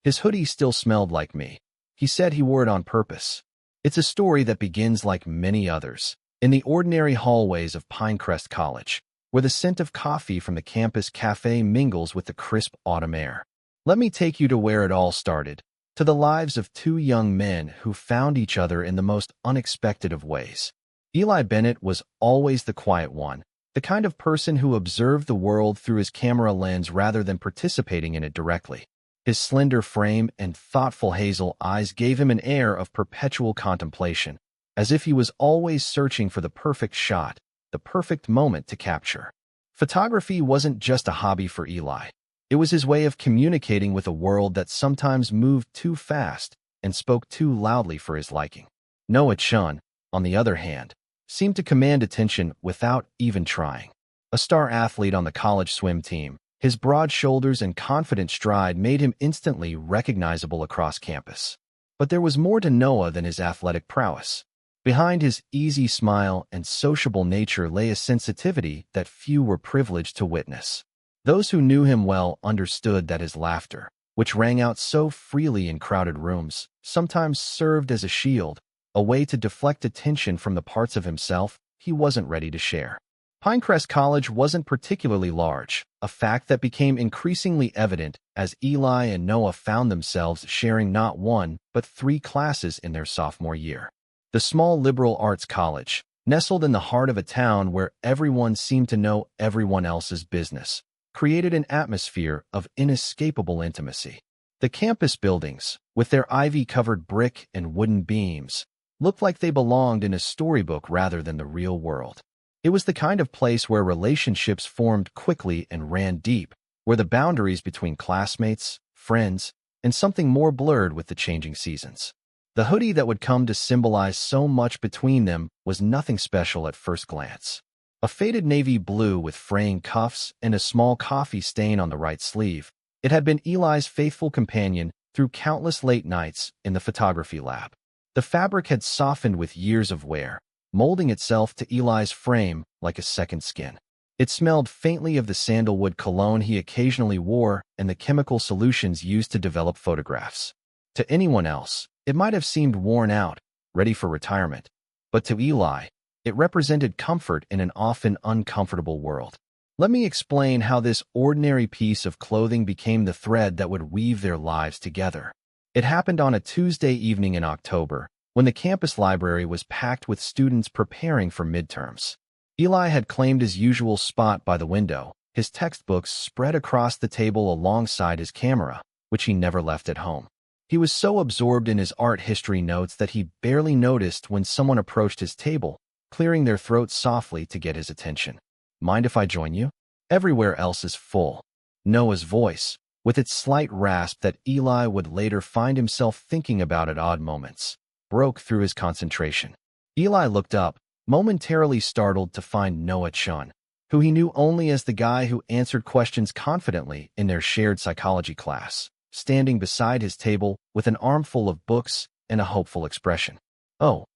His hoodie still smelled like me. He said he wore it on purpose. It's a story that begins like many others, in the ordinary hallways of Pinecrest College, where the scent of coffee from the campus cafe mingles with the crisp autumn air. Let me take you to where it all started, to the lives of two young men who found each other in the most unexpected of ways. Eli Bennett was always the quiet one, the kind of person who observed the world through his camera lens rather than participating in it directly. His slender frame and thoughtful hazel eyes gave him an air of perpetual contemplation, as if he was always searching for the perfect shot, the perfect moment to capture. Photography wasn't just a hobby for Eli. It was his way of communicating with a world that sometimes moved too fast and spoke too loudly for his liking. Noah Chun, on the other hand, seemed to command attention without even trying. A star athlete on the college swim team, his broad shoulders and confident stride made him instantly recognizable across campus. But there was more to Noah than his athletic prowess. Behind his easy smile and sociable nature lay a sensitivity that few were privileged to witness. Those who knew him well understood that his laughter, which rang out so freely in crowded rooms, sometimes served as a shield, a way to deflect attention from the parts of himself he wasn't ready to share. Pinecrest College wasn't particularly large, a fact that became increasingly evident as Eli and Noah found themselves sharing not one, but 3 classes in their sophomore year. The small liberal arts college, nestled in the heart of a town where everyone seemed to know everyone else's business, created an atmosphere of inescapable intimacy. The campus buildings, with their ivy-covered brick and wooden beams, looked like they belonged in a storybook rather than the real world. It was the kind of place where relationships formed quickly and ran deep, where the boundaries between classmates, friends, and something more blurred with the changing seasons. The hoodie that would come to symbolize so much between them was nothing special at first glance. A faded navy blue with fraying cuffs and a small coffee stain on the right sleeve, it had been Eli's faithful companion through countless late nights in the photography lab. The fabric had softened with years of wear, molding itself to Eli's frame like a second skin. It smelled faintly of the sandalwood cologne he occasionally wore and the chemical solutions used to develop photographs. To anyone else, it might have seemed worn out, ready for retirement, but to Eli, it represented comfort in an often uncomfortable world. Let me explain how this ordinary piece of clothing became the thread that would weave their lives together. It happened on a Tuesday evening in October, when the campus library was packed with students preparing for midterms. Eli had claimed his usual spot by the window, his textbooks spread across the table alongside his camera, which he never left at home. He was so absorbed in his art history notes that he barely noticed when someone approached his table, clearing their throats softly to get his attention. "Mind if I join you?" Everywhere else is full. Noah's voice, with its slight rasp that Eli would later find himself thinking about at odd moments, broke through his concentration. Eli looked up, momentarily startled to find Noah Chun, who he knew only as the guy who answered questions confidently in their shared psychology class, standing beside his table with an armful of books and a hopeful expression. "Oh,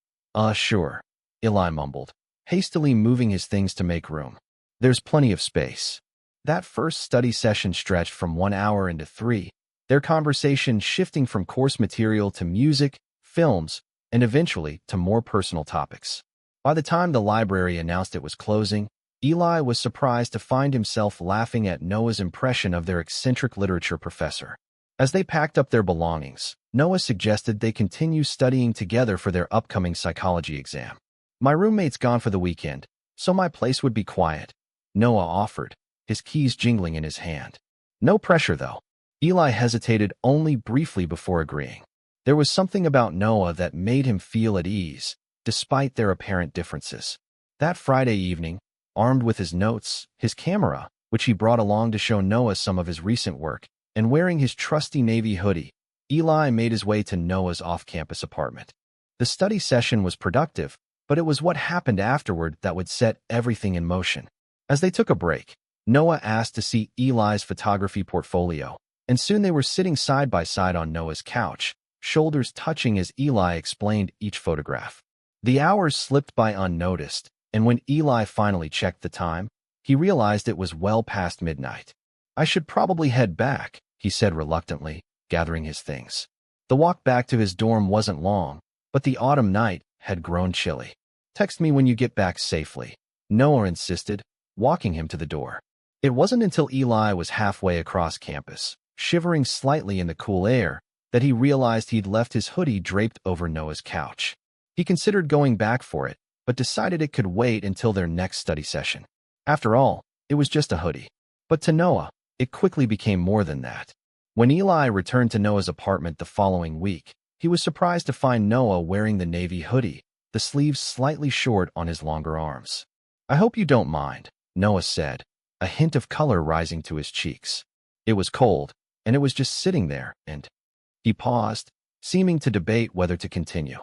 sure," Eli mumbled, hastily moving his things to make room. "There's plenty of space." That first study session stretched from 1 hour into 3, their conversation shifting from course material to music, films, and eventually to more personal topics. By the time the library announced it was closing, Eli was surprised to find himself laughing at Noah's impression of their eccentric literature professor. As they packed up their belongings, Noah suggested they continue studying together for their upcoming psychology exam. "My roommate's gone for the weekend, so my place would be quiet," Noah offered, his keys jingling in his hand. "No pressure, though." Eli hesitated only briefly before agreeing. There was something about Noah that made him feel at ease, despite their apparent differences. That Friday evening, armed with his notes, his camera, which he brought along to show Noah some of his recent work, and wearing his trusty navy hoodie, Eli made his way to Noah's off-campus apartment. The study session was productive, but it was what happened afterward that would set everything in motion. As they took a break, Noah asked to see Eli's photography portfolio, and soon they were sitting side by side on Noah's couch, shoulders touching as Eli explained each photograph. The hours slipped by unnoticed, and when Eli finally checked the time, he realized it was well past midnight. "I should probably head back," he said reluctantly, gathering his things. The walk back to his dorm wasn't long, but the autumn night had grown chilly. "Text me when you get back safely," Noah insisted, walking him to the door. It wasn't until Eli was halfway across campus, shivering slightly in the cool air, that he realized he'd left his hoodie draped over Noah's couch. He considered going back for it, but decided it could wait until their next study session. After all, it was just a hoodie. But to Noah, it quickly became more than that. When Eli returned to Noah's apartment the following week, he was surprised to find Noah wearing the navy hoodie, the sleeves slightly short on his longer arms. "I hope you don't mind," Noah said, a hint of color rising to his cheeks. It was cold, and it was just sitting there, and he paused, seeming to debate whether to continue.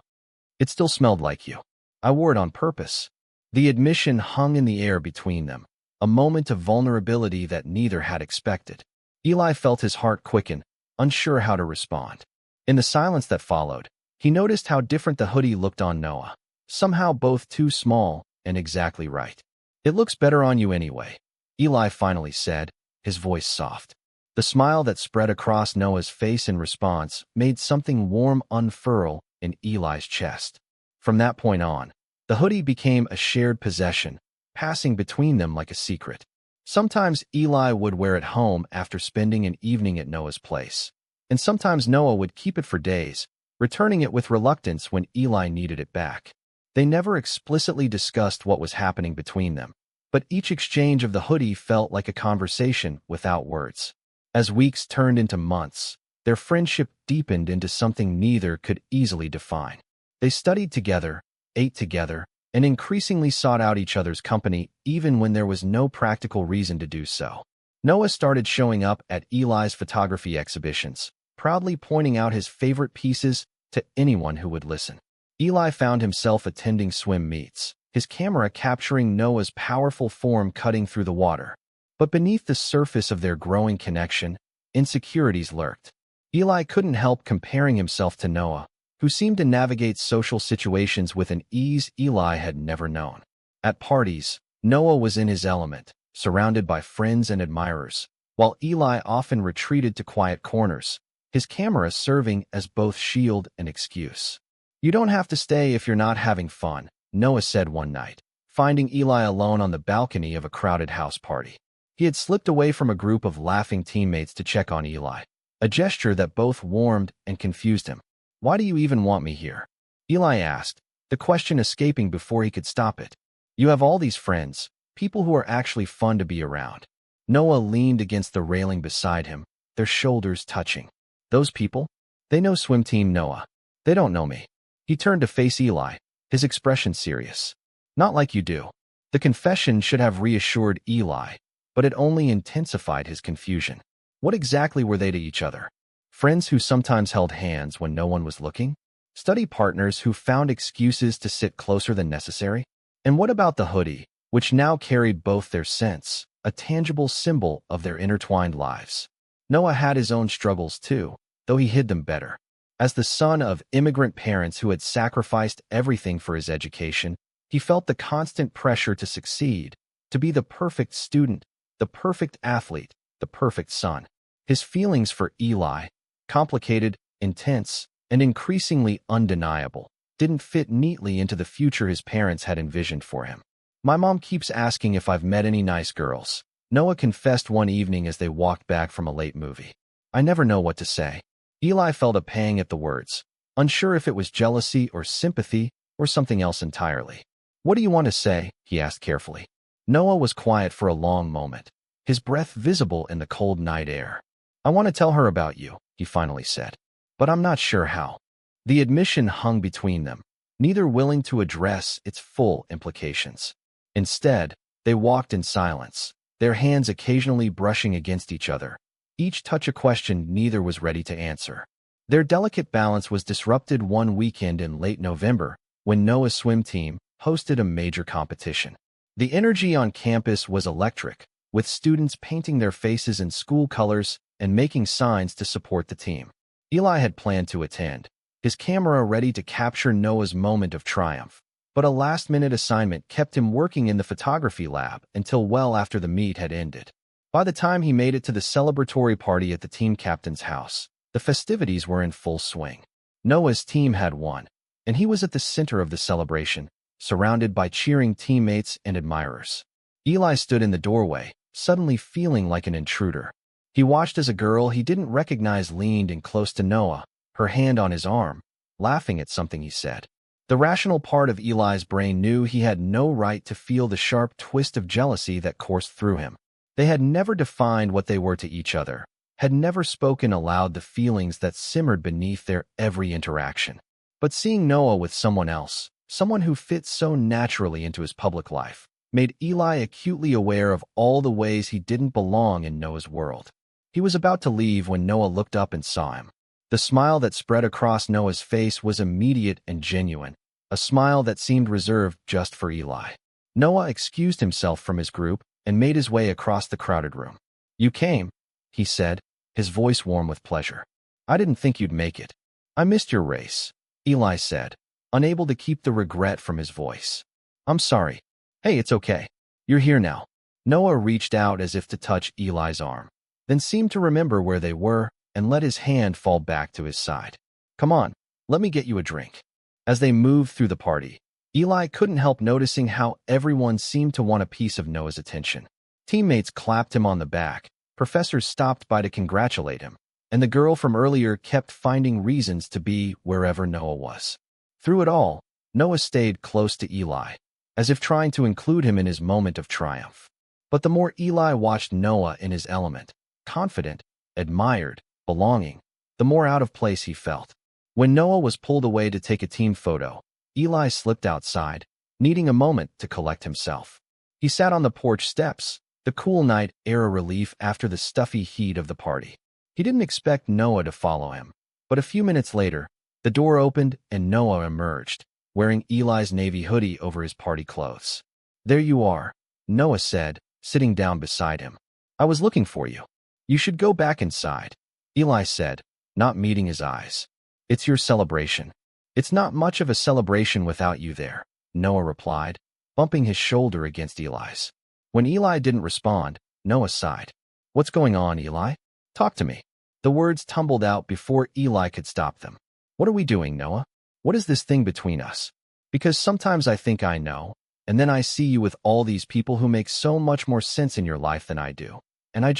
"It still smelled like you. I wore it on purpose." The admission hung in the air between them, a moment of vulnerability that neither had expected. Eli felt his heart quicken, unsure how to respond. In the silence that followed, he noticed how different the hoodie looked on Noah, somehow both too small and exactly right. "It looks better on you anyway," Eli finally said, his voice soft. The smile that spread across Noah's face in response made something warm unfurl in Eli's chest. From that point on, the hoodie became a shared possession, passing between them like a secret. Sometimes Eli would wear it home after spending an evening at Noah's place, and sometimes Noah would keep it for days, returning it with reluctance when Eli needed it back. They never explicitly discussed what was happening between them, but each exchange of the hoodie felt like a conversation without words. As weeks turned into months, their friendship deepened into something neither could easily define. They studied together, ate together, and increasingly sought out each other's company even when there was no practical reason to do so. Noah started showing up at Eli's photography exhibitions, proudly pointing out his favorite pieces to anyone who would listen. Eli found himself attending swim meets, his camera capturing Noah's powerful form cutting through the water. But beneath the surface of their growing connection, insecurities lurked. Eli couldn't help comparing himself to Noah, who seemed to navigate social situations with an ease Eli had never known. At parties, Noah was in his element, surrounded by friends and admirers, while Eli often retreated to quiet corners, his camera serving as both shield and excuse. "You don't have to stay if you're not having fun," Noah said one night, finding Eli alone on the balcony of a crowded house party. He had slipped away from a group of laughing teammates to check on Eli, a gesture that both warmed and confused him. "Why do you even want me here?" Eli asked, the question escaping before he could stop it. "You have all these friends, people who are actually fun to be around." Noah leaned against the railing beside him, their shoulders touching. "Those people? They know swim team Noah. They don't know me." He turned to face Eli, his expression serious. "Not like you do." The confession should have reassured Eli, but it only intensified his confusion. What exactly were they to each other? Friends who sometimes held hands when no one was looking? Study partners who found excuses to sit closer than necessary? And what about the hoodie, which now carried both their scents, a tangible symbol of their intertwined lives? Noah had his own struggles too, though he hid them better. As the son of immigrant parents who had sacrificed everything for his education, he felt the constant pressure to succeed, to be the perfect student, the perfect athlete, the perfect son. His feelings for Eli, complicated, intense, and increasingly undeniable, didn't fit neatly into the future his parents had envisioned for him. "My mom keeps asking if I've met any nice girls," Noah confessed one evening as they walked back from a late movie. "I never know what to say." Eli felt a pang at the words, unsure if it was jealousy or sympathy or something else entirely. "What do you want to say?" he asked carefully. Noah was quiet for a long moment, his breath visible in the cold night air. "I want to tell her about you," he finally said, "but I'm not sure how." The admission hung between them, neither willing to address its full implications. Instead, they walked in silence, their hands occasionally brushing against each other, each touch a question neither was ready to answer. Their delicate balance was disrupted one weekend in late November when Noah's swim team hosted a major competition. The energy on campus was electric, with students painting their faces in school colors and making signs to support the team. Eli had planned to attend, his camera ready to capture Noah's moment of triumph, but a last-minute assignment kept him working in the photography lab until well after the meet had ended. By the time he made it to the celebratory party at the team captain's house, The festivities were in full swing. Noah's team had won, and he was at the center of the celebration, surrounded by cheering teammates and admirers. Eli stood in the doorway, suddenly feeling like an intruder. He watched as a girl he didn't recognize leaned in close to Noah, her hand on his arm, laughing at something he said. The rational part of Eli's brain knew he had no right to feel the sharp twist of jealousy that coursed through him. They had never defined what they were to each other, had never spoken aloud the feelings that simmered beneath their every interaction. But seeing Noah with someone else, someone who fit so naturally into his public life, made Eli acutely aware of all the ways he didn't belong in Noah's world. He was about to leave when Noah looked up and saw him. The smile that spread across Noah's face was immediate and genuine, a smile that seemed reserved just for Eli. Noah excused himself from his group and made his way across the crowded room. "You came," he said, his voice warm with pleasure. "I didn't think you'd make it." "I missed your race," Eli said, unable to keep the regret from his voice. "I'm sorry." "Hey, it's okay. You're here now." Noah reached out as if to touch Eli's arm, then seemed to remember where they were and let his hand fall back to his side. "Come on, let me get you a drink." As they moved through the party, Eli couldn't help noticing how everyone seemed to want a piece of Noah's attention. Teammates clapped him on the back, professors stopped by to congratulate him, and the girl from earlier kept finding reasons to be wherever Noah was. Through it all, Noah stayed close to Eli, as if trying to include him in his moment of triumph. But the more Eli watched Noah in his element, confident, admired, belonging, the more out of place he felt. When Noah was pulled away to take a team photo, Eli slipped outside, needing a moment to collect himself. He sat on the porch steps, the cool night air a relief after the stuffy heat of the party. He didn't expect Noah to follow him, but a few minutes later, the door opened and Noah emerged, wearing Eli's navy hoodie over his party clothes. "There you are," Noah said, sitting down beside him. "I was looking for you." "You should go back inside," Eli said, not meeting his eyes. "It's your celebration." "It's not much of a celebration without you there," Noah replied, bumping his shoulder against Eli's. When Eli didn't respond, Noah sighed. "What's going on, Eli? Talk to me." The words tumbled out before Eli could stop them. "What are we doing, Noah? What is this thing between us? Because sometimes I think I know, and then I see you with all these people who make so much more sense in your life than I do, and I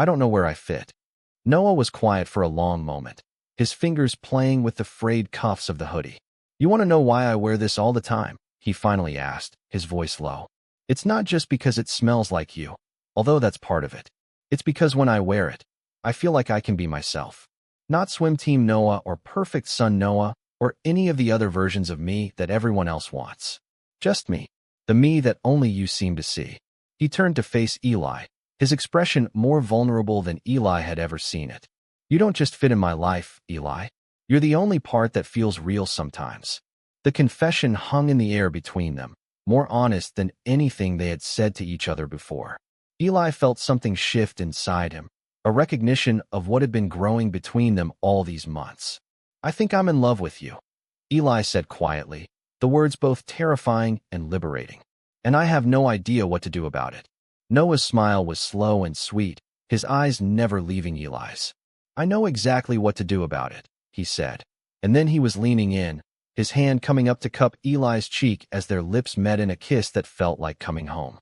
don't know where I fit." Noah was quiet for a long moment, his fingers playing with the frayed cuffs of the hoodie. "You want to know why I wear this all the time?" he finally asked, his voice low. "It's not just because it smells like you, although that's part of it. It's because when I wear it, I feel like I can be myself. Not Swim Team Noah or Perfect Son Noah or any of the other versions of me that everyone else wants. Just me, the me that only you seem to see." He turned to face Eli, his expression more vulnerable than Eli had ever seen it. "You don't just fit in my life, Eli. You're the only part that feels real sometimes." The confession hung in the air between them, more honest than anything they had said to each other before. Eli felt something shift inside him, a recognition of what had been growing between them all these months. "I think I'm in love with you," Eli said quietly, the words both terrifying and liberating. "And I have no idea what to do about it." Noah's smile was slow and sweet, his eyes never leaving Eli's. "I know exactly what to do about it," he said. And then he was leaning in, his hand coming up to cup Eli's cheek as their lips met in a kiss that felt like coming home.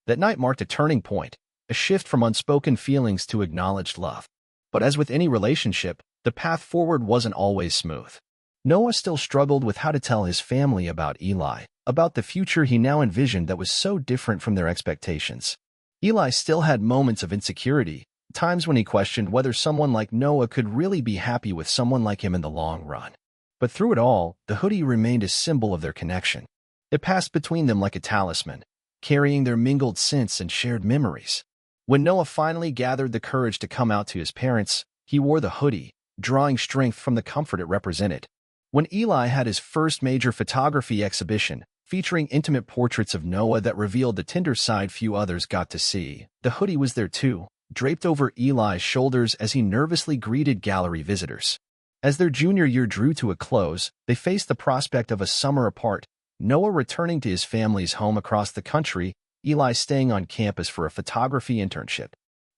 That night marked a turning point, a shift from unspoken feelings to acknowledged love. But as with any relationship, the path forward wasn't always smooth. Noah still struggled with how to tell his family about Eli, about the future he now envisioned that was so different from their expectations. Eli still had moments of insecurity, times when he questioned whether someone like Noah could really be happy with someone like him in the long run. But through it all, the hoodie remained a symbol of their connection. It passed between them like a talisman, carrying their mingled scents and shared memories. When Noah finally gathered the courage to come out to his parents, he wore the hoodie, drawing strength from the comfort it represented. When Eli had his first major photography exhibition, featuring intimate portraits of Noah that revealed the tender side few others got to see, the hoodie was there too, draped over Eli's shoulders as he nervously greeted gallery visitors. As their junior year drew to a close, they faced the prospect of a summer apart, Noah returning to his family's home across the country, Eli staying on campus for a photography internship.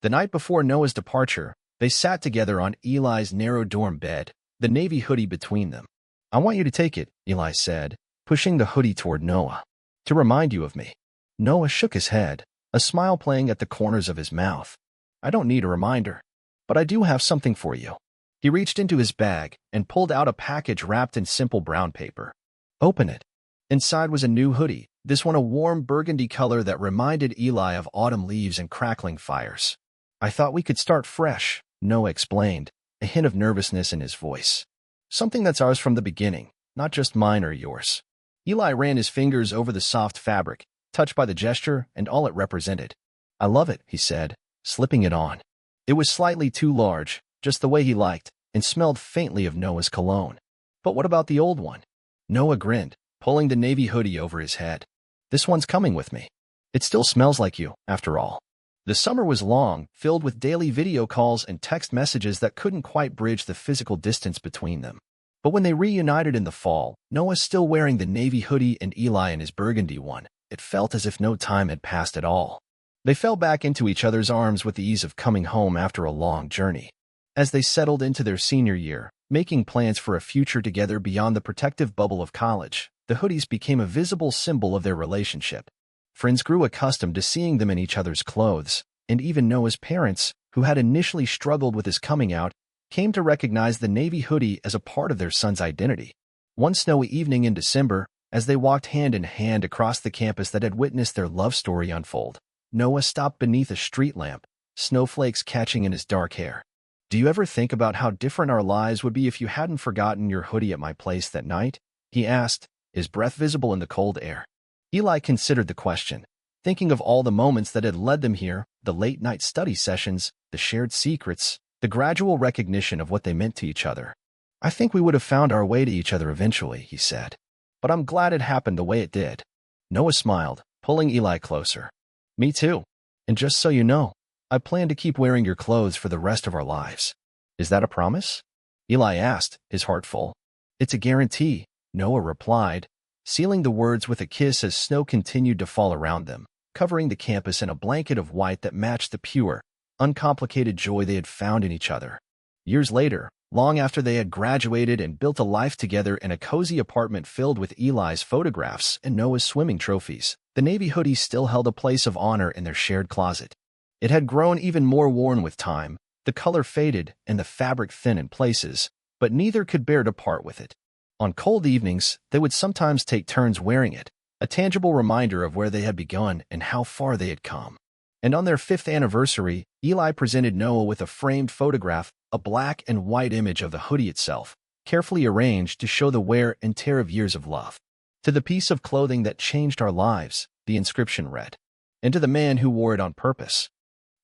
The night before Noah's departure, They sat together on Eli's narrow dorm bed, the navy hoodie between them. "I want you to take it," Eli said, pushing the hoodie toward Noah. "To remind you of me." Noah shook his head, a smile playing at the corners of his mouth. "I don't need a reminder, but I do have something for you." He reached into his bag and pulled out a package wrapped in simple brown paper. "Open it." Inside was a new hoodie, this one a warm burgundy color that reminded Eli of autumn leaves and crackling fires. "I thought we could start fresh," Noah explained, a hint of nervousness in his voice. "Something that's ours from the beginning, not just mine or yours." Eli ran his fingers over the soft fabric, touched by the gesture and all it represented. "I love it," he said, slipping it on. It was slightly too large, just the way he liked, and smelled faintly of Noah's cologne. "But what about the old one?" Noah grinned, pulling the navy hoodie over his head. "This one's coming with me. It still smells like you, after all." The summer was long, filled with daily video calls and text messages that couldn't quite bridge the physical distance between them. But when they reunited in the fall, Noah still wearing the navy hoodie and Eli in his burgundy one, it felt as if no time had passed at all. They fell back into each other's arms with the ease of coming home after a long journey. As they settled into their senior year, making plans for a future together beyond the protective bubble of college, the hoodies became a visible symbol of their relationship. Friends grew accustomed to seeing them in each other's clothes, and even Noah's parents, who had initially struggled with his coming out, came to recognize the navy hoodie as a part of their son's identity. One snowy evening in December, as they walked hand in hand across the campus that had witnessed their love story unfold, Noah stopped beneath a street lamp, snowflakes catching in his dark hair. "Do you ever think about how different our lives would be if you hadn't forgotten your hoodie at my place that night?" he asked, his breath visible in the cold air. Eli considered the question, thinking of all the moments that had led them here, the late-night study sessions, the shared secrets, the gradual recognition of what they meant to each other. "I think we would have found our way to each other eventually," he said. "But I'm glad it happened the way it did." Noah smiled, pulling Eli closer. "Me too. And just so you know, I plan to keep wearing your clothes for the rest of our lives." "Is that a promise?" Eli asked, his heart full. "It's a guarantee," Noah replied, sealing the words with a kiss as snow continued to fall around them, covering the campus in a blanket of white that matched the pure, uncomplicated joy they had found in each other. Years later, long after they had graduated and built a life together in a cozy apartment filled with Eli's photographs and Noah's swimming trophies, the navy hoodie still held a place of honor in their shared closet. It had grown even more worn with time, the color faded and the fabric thin in places, but neither could bear to part with it. On cold evenings, they would sometimes take turns wearing it, a tangible reminder of where they had begun and how far they had come. And on their 5th anniversary, Eli presented Noah with a framed photograph, a black and white image of the hoodie itself, carefully arranged to show the wear and tear of years of love. "To the piece of clothing that changed our lives," the inscription read, "and to the man who wore it on purpose."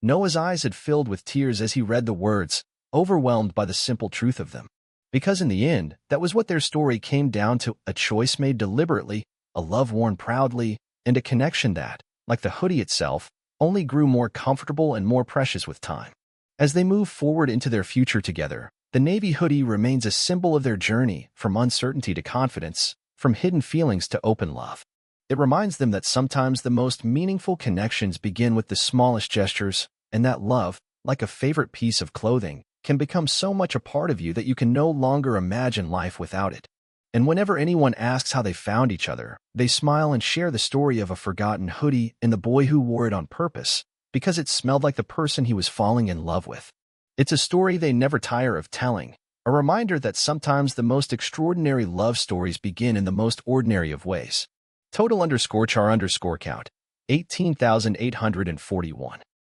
Noah's eyes had filled with tears as he read the words, overwhelmed by the simple truth of them. Because in the end, that was what their story came down to, a choice made deliberately, a love worn proudly, and a connection that, like the hoodie itself, only grew more comfortable and more precious with time. As they move forward into their future together, the navy hoodie remains a symbol of their journey, from uncertainty to confidence, from hidden feelings to open love. It reminds them that sometimes the most meaningful connections begin with the smallest gestures, and that love, like a favorite piece of clothing, can become so much a part of you that you can no longer imagine life without it. And whenever anyone asks how they found each other, they smile and share the story of a forgotten hoodie and the boy who wore it on purpose, because it smelled like the person he was falling in love with. It's a story they never tire of telling, a reminder that sometimes the most extraordinary love stories begin in the most ordinary of ways. Total_char_count, 18,841.